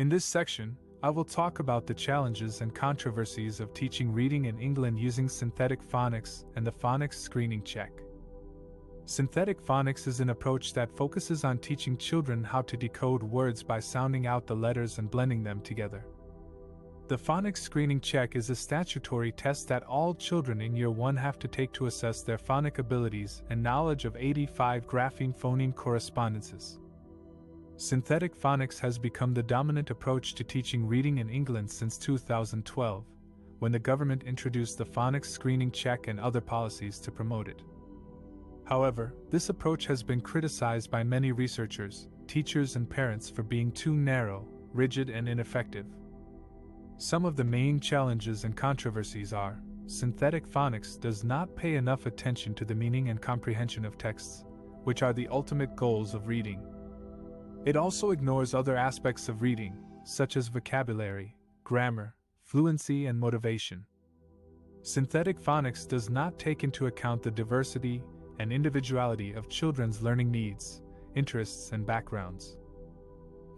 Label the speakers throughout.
Speaker 1: In this section, I will talk about the challenges and controversies of teaching reading in England using synthetic phonics and the phonics screening check. Synthetic phonics is an approach that focuses on teaching children how to decode words by sounding out the letters and blending them together. The phonics screening check is a statutory test that all children in Year 1 have to take to assess their phonic abilities and knowledge of 85 grapheme-phoneme correspondences. Synthetic phonics has become the dominant approach to teaching reading in England since 2012, when the government introduced the phonics screening check and other policies to promote it. However, this approach has been criticized by many researchers, teachers, and parents for being too narrow, rigid, and ineffective. Some of the main challenges and controversies are: synthetic phonics does not pay enough attention to the meaning and comprehension of texts, which are the ultimate goals of reading. It also ignores other aspects of reading, such as vocabulary, grammar, fluency, and motivation. Synthetic phonics does not take into account the diversity and individuality of children's learning needs, interests, and backgrounds.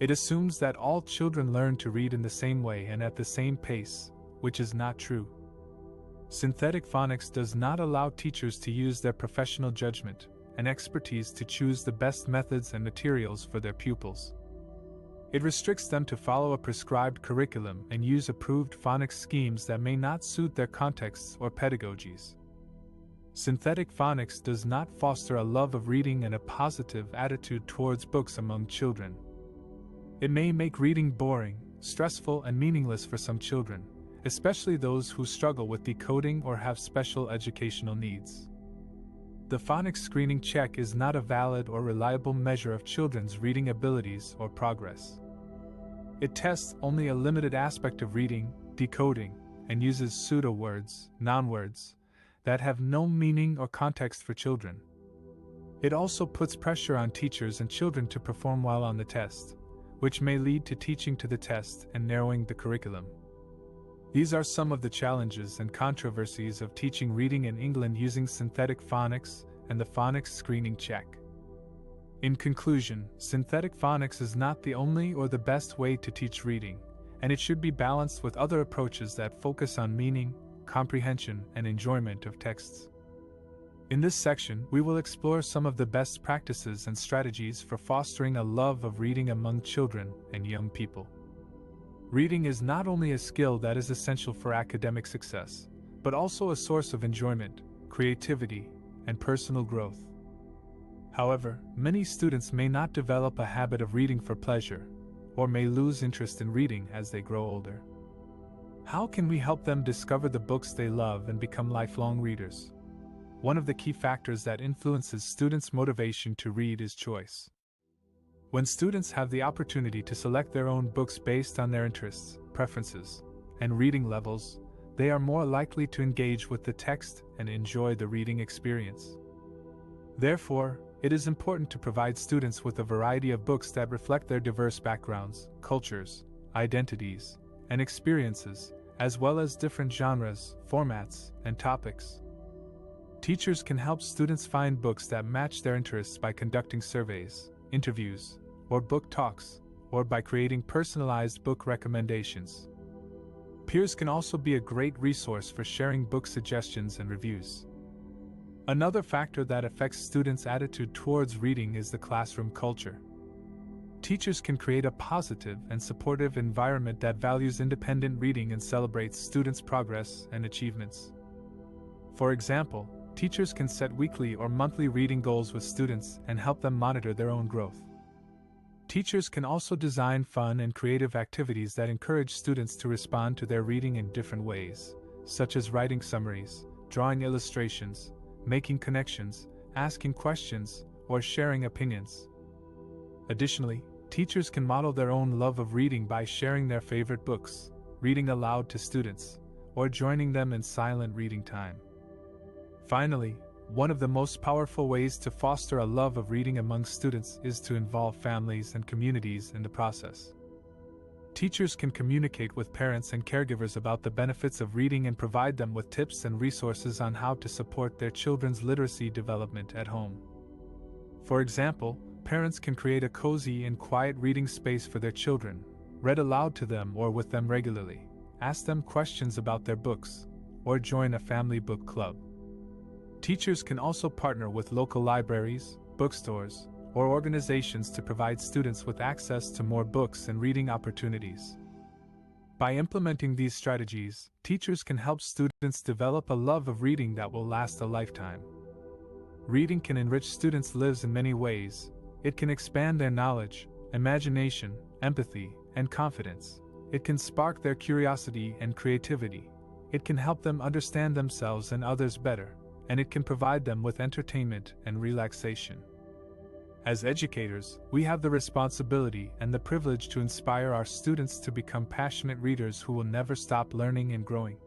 Speaker 1: It assumes that all children learn to read in the same way and at the same pace, which is not true. Synthetic phonics does not allow teachers to use their professional judgment and expertise to choose the best methods and materials for their pupils. It restricts them to follow a prescribed curriculum and use approved phonics schemes that may not suit their contexts or pedagogies. Synthetic phonics does not foster a love of reading and a positive attitude towards books among children. It may make reading boring, stressful, and meaningless for some children, especially those who struggle with decoding or have special educational needs. The phonics screening check is not a valid or reliable measure of children's reading abilities or progress. It tests only a limited aspect of reading, decoding, and uses pseudo-words, non-words, that have no meaning or context for children. It also puts pressure on teachers and children to perform well on the test, which may lead to teaching to the test and narrowing the curriculum. These are some of the challenges and controversies of teaching reading in England using synthetic phonics and the phonics screening check. In conclusion, synthetic phonics is not the only or the best way to teach reading, and it should be balanced with other approaches that focus on meaning, comprehension, and enjoyment of texts. In this section, we will explore some of the best practices and strategies for fostering a love of reading among children and young people. Reading is not only a skill that is essential for academic success, but also a source of enjoyment, creativity, and personal growth. However, many students may not develop a habit of reading for pleasure, or may lose interest in reading as they grow older. How can we help them discover the books they love and become lifelong readers? One of the key factors that influences students' motivation to read is choice. When students have the opportunity to select their own books based on their interests, preferences, and reading levels, they are more likely to engage with the text and enjoy the reading experience. Therefore, it is important to provide students with a variety of books that reflect their diverse backgrounds, cultures, identities, and experiences, as well as different genres, formats, and topics. Teachers can help students find books that match their interests by conducting surveys, interviews, or book talks, or by creating personalized book recommendations. Peers can also be a great resource for sharing book suggestions and reviews. Another factor that affects students' attitude towards reading is the classroom culture. Teachers can create a positive and supportive environment that values independent reading and celebrates students' progress and achievements. For example, teachers can set weekly or monthly reading goals with students and help them monitor their own growth. Teachers can also design fun and creative activities that encourage students to respond to their reading in different ways, such as writing summaries, drawing illustrations, making connections, asking questions, or sharing opinions. Additionally, teachers can model their own love of reading by sharing their favorite books, reading aloud to students, or joining them in silent reading time. Finally, one of the most powerful ways to foster a love of reading among students is to involve families and communities in the process. Teachers can communicate with parents and caregivers about the benefits of reading and provide them with tips and resources on how to support their children's literacy development at home. For example, parents can create a cozy and quiet reading space for their children, read aloud to them or with them regularly, ask them questions about their books, or join a family book club. Teachers can also partner with local libraries, bookstores, or organizations to provide students with access to more books and reading opportunities. By implementing these strategies, teachers can help students develop a love of reading that will last a lifetime. Reading can enrich students' lives in many ways. It can expand their knowledge, imagination, empathy, and confidence. It can spark their curiosity and creativity. It can help them understand themselves and others better, and it can provide them with entertainment and relaxation. As educators, we have the responsibility and the privilege to inspire our students to become passionate readers who will never stop learning and growing.